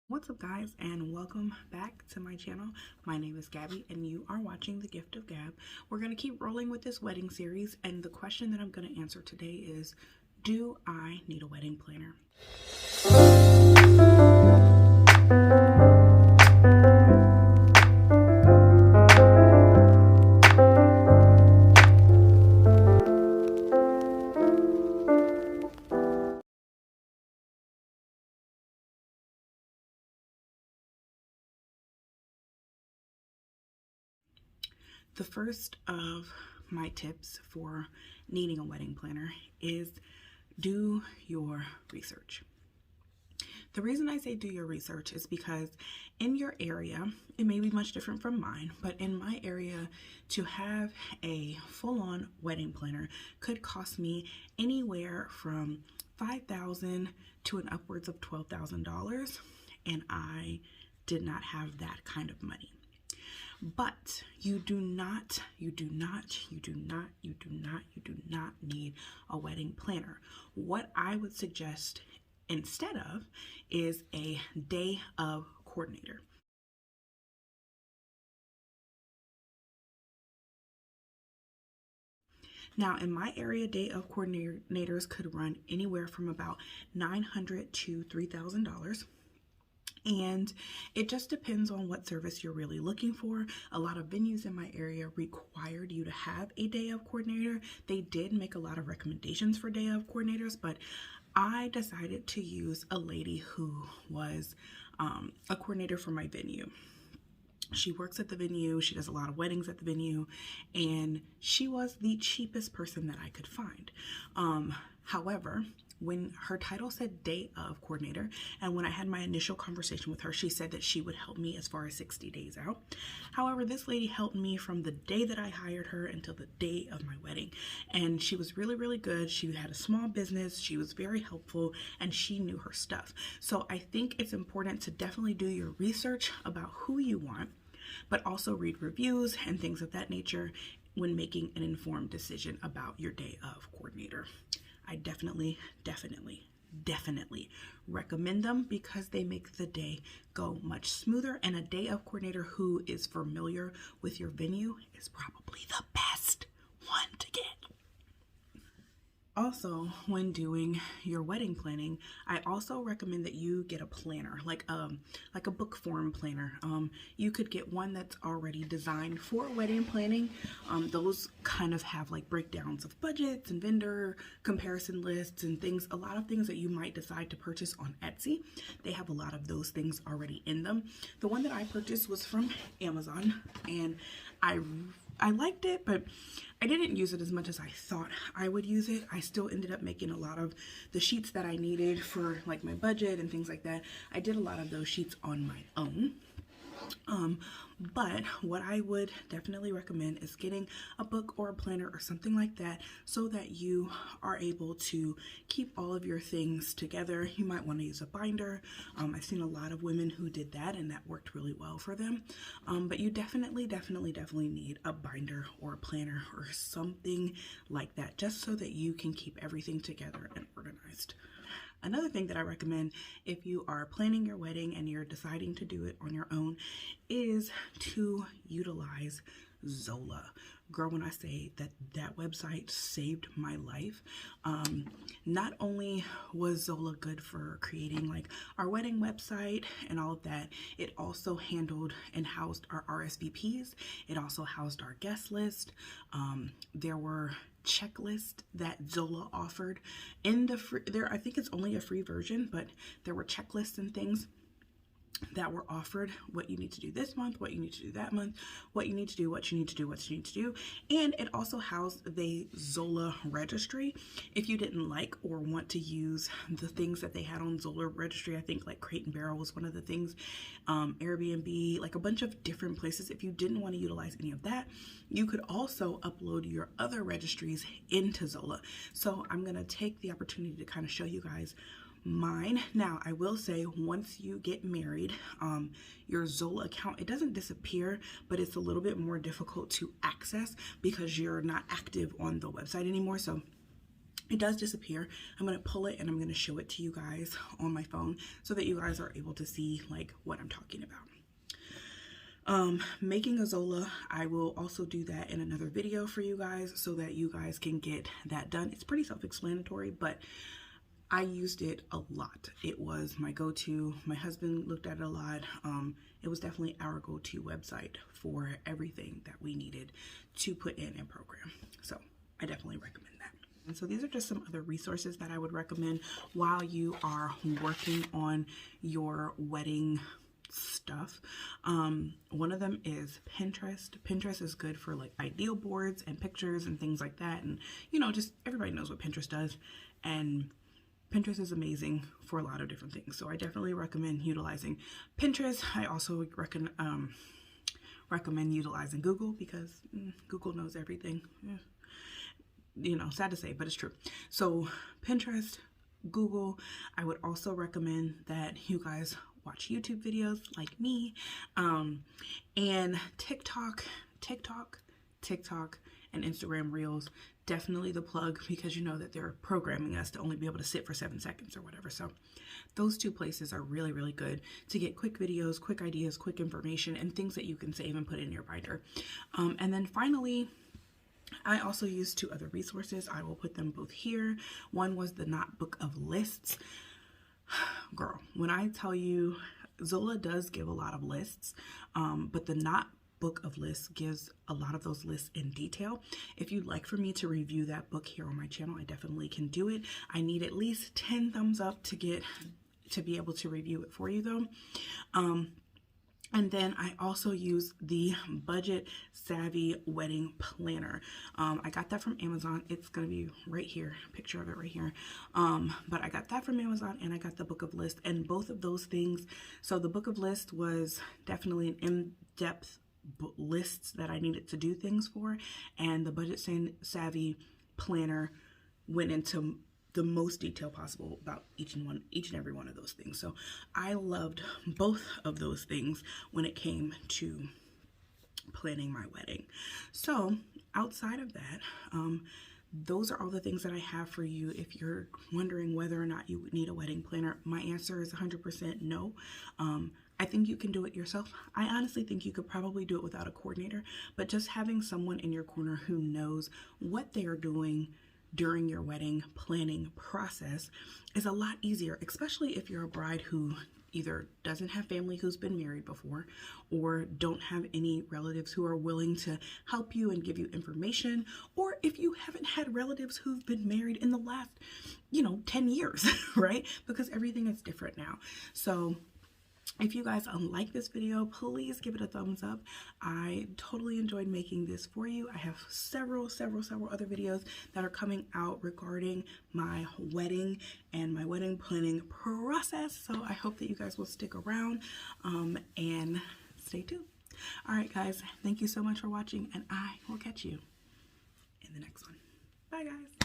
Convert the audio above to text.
What's up, guys, and welcome back to my channel. My name is Gabby and you are watching The Gift of Gab. We're going to keep rolling with this wedding series, and the question that I'm going to answer today is, do I need a wedding planner? The first of my tips for needing a wedding planner is do your research. The reason I say do your research is because in your area, it may be much different from mine, but in my area, to have a full-on wedding planner could cost me anywhere from $5,000 to an upwards of $12,000, and I did not have that kind of money. But you do not need a wedding planner. What I would suggest instead of is a day of coordinator. Now, in my area, day of coordinators could run anywhere from about $900 to $3,000. And it just depends on what service you're really looking for. A lot of venues in my area required you to have a day of coordinator. They did make a lot of recommendations for day of coordinators, but I decided to use a lady who was a coordinator for my venue. She works at the venue, she does a lot of weddings at the venue, and she was the cheapest person that I could find. However, when her title said day of coordinator, and when I had my initial conversation with her, she said that she would help me as far as 60 days out. However, this lady helped me from the day that I hired her until the day of my wedding, and she was really, really good. She had a small business, she was very helpful, and she knew her stuff. So I think it's important to definitely do your research about who you want, but also read reviews and things of that nature when making an informed decision about your day of coordinator. I definitely recommend them because they make the day go much smoother, and a day of coordinator who is familiar with your venue is probably the best one to get. Also, when doing your wedding planning, I also recommend that you get a planner, like a book form planner. You could get one that's already designed for wedding planning. Those kind of have like breakdowns of budgets and vendor comparison lists and things, a lot of things that you might decide to purchase on Etsy. They have a lot of those things already in them. The one that I purchased was from Amazon, and I liked it, but I didn't use it as much as I thought I would use it. I still ended up making a lot of the sheets that I needed for like my budget and things like that. I did a lot of those sheets on my own. But what I would definitely recommend is getting a book or a planner or something like that so that you are able to keep all of your things together. You might want to use a binder. I've seen a lot of women who did that and that worked really well for them. But you definitely need a binder or a planner or something like that just so that you can keep everything together and organized. Another thing that I recommend if you are planning your wedding and you're deciding to do it on your own is to utilize Zola. Girl, when I say that website saved my life, not only was Zola good for creating like our wedding website and all of that, it also handled and housed our RSVPs. It also housed our guest list. There were checklist that Zola offered in the free, I think it's only a free version, but there were checklists and things that were offered, what you need to do this month, what you need to do that month, what you need to do, what you need to do, what you need to do. And it also housed the Zola registry. If you didn't like or want to use the things that they had on Zola registry, I think like Crate and Barrel was one of the things, Airbnb, like a bunch of different places. If you didn't want to utilize any of that, you could also upload your other registries into Zola. So I'm going to take the opportunity to kind of show you guys mine. Now, I will say once you get married, your Zola account, it doesn't disappear, but it's a little bit more difficult to access because you're not active on the website anymore. So it does disappear. I'm going to pull it and I'm going to show it to you guys on my phone so that you guys are able to see like what I'm talking about. Making a Zola, I will also do that in another video for you guys so that you guys can get that done. It's pretty self-explanatory, but I used it a lot. It was my go-to. My husband looked at it a lot. It was definitely our go-to website for everything that we needed to put in and program. So I definitely recommend that. And so these are just some other resources that I would recommend while you are working on your wedding stuff. One of them is Pinterest. Pinterest is good for like ideal boards and pictures and things like that. And you know, just everybody knows what Pinterest does. And Pinterest is amazing for a lot of different things. So I definitely recommend utilizing Pinterest. I also recommend utilizing Google because Google knows everything. You know, sad to say, but it's true. So Pinterest, Google. I would also recommend that you guys watch YouTube videos like me, and TikTok, and Instagram Reels. Definitely the plug, because you know that they're programming us to only be able to sit for 7 seconds or whatever. So those two places are really, really good to get quick videos, quick ideas, quick information, and things that you can save and put in your binder. And then finally, I also used 2 other resources. I will put them both here. One was the Knot Book of Lists. Girl, when I tell you, Zola does give a lot of lists, but the Knot Book of Lists gives a lot of those lists in detail. If you'd like for me to review that book here on my channel, I definitely can do it. I need at least 10 thumbs up to be able to review it for you though. And then I also use the Budget Savvy Wedding Planner. I got that from Amazon. It's going to be right here, picture of it right here. But I got that from Amazon, and I got the Book of List, and both of those things. So the Book of List was definitely an in-depth lists that I needed to do things for, and the Budget Savvy Planner went into the most detail possible about each and every one of those things. So I loved both of those things when it came to planning my wedding. So outside of that, those are all the things that I have for you. If you're wondering whether or not you would need a wedding planner, my answer is 100% no. I think you can do it yourself. I honestly think you could probably do it without a coordinator, but just having someone in your corner who knows what they are doing during your wedding planning process is a lot easier, especially if you're a bride who either doesn't have family who's been married before, or don't have any relatives who are willing to help you and give you information, or if you haven't had relatives who've been married in the last, 10 years, right? Because everything is different now. So if you guys like this video, please give it a thumbs up. I totally enjoyed making this for you. I have several other videos that are coming out regarding my wedding and my wedding planning process. So I hope that you guys will stick around and stay tuned. All right, guys, thank you so much for watching, and I will catch you in the next one. Bye, guys.